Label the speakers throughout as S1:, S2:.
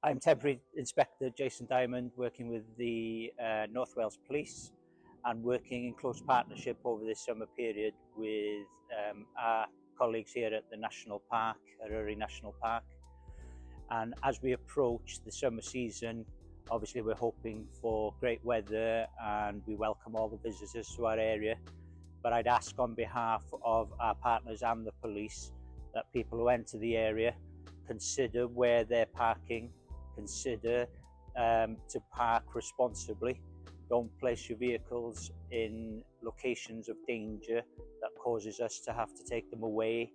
S1: I'm Temporary Inspector Jason Diamond, working with the North Wales Police and working in close partnership over this summer period with our colleagues here at the National Park, Eryri National Park. And as we approach the summer season, obviously we're hoping for great weather and we welcome all the visitors to our area. But I'd ask on behalf of our partners and the police that people who enter the area consider where they're parking, consider to park responsibly. Don't place your vehicles in locations of danger that causes us to have to take them away.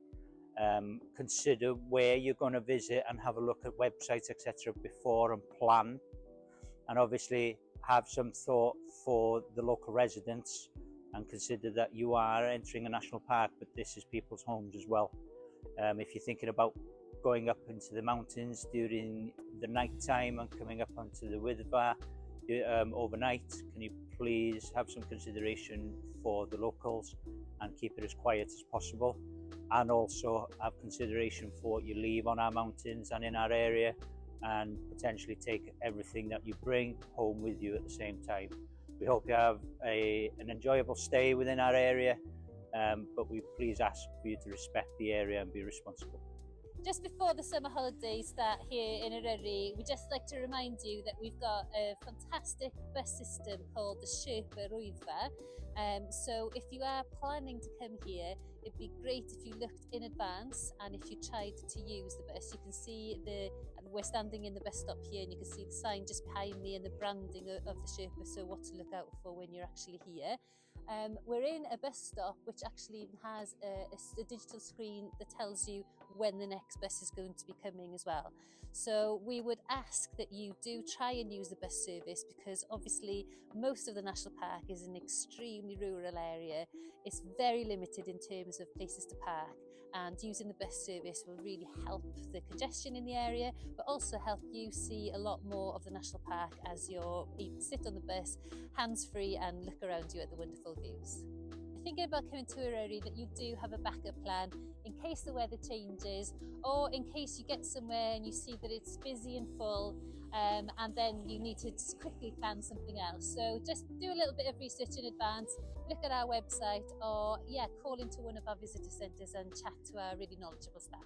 S1: Consider where you're going to visit and have a look at websites, etc. before and plan. And obviously have some thought for the local residents and consider that you are entering a national park, but this is people's homes as well. If you're thinking about going up into the mountains during the night time and coming up onto the Wyddfa overnight, can you please have some consideration for the locals and keep it as quiet as possible, and also have consideration for what you leave on our mountains and in our area, and potentially take everything that you bring home with you at the same time. We hope you have an enjoyable stay within our area, but we please ask for you to respect the area and be responsible.
S2: Just before the summer holidays start here in Eryri, we'd just like to remind you that we've got a fantastic bus system called the Eryri. So if you are planning to come here, it'd be great if you looked in advance and if you tried to use the bus. You can see we're standing in the bus stop here and you can see the sign just behind me and the branding of the Sherpa, so what to look out for when you're actually here. We're in a bus stop which actually has a digital screen that tells you when the next bus is going to be coming as well. So we would ask that you do try and use the bus service, because obviously most of the national park is an extremely rural area. It's very limited in terms of places to park, and using the bus service will really help the congestion in the area, but also help you see a lot more of the national park as you sit on the bus hands-free and look around you at the wonderful views. Thinking about coming to Eryri, that you do have a backup plan in case the weather changes, or in case you get somewhere and you see that it's busy and full, and then you need to just quickly plan something else. So just do a little bit of research in advance, look at our website, or call into one of our visitor centres and chat to our really knowledgeable staff.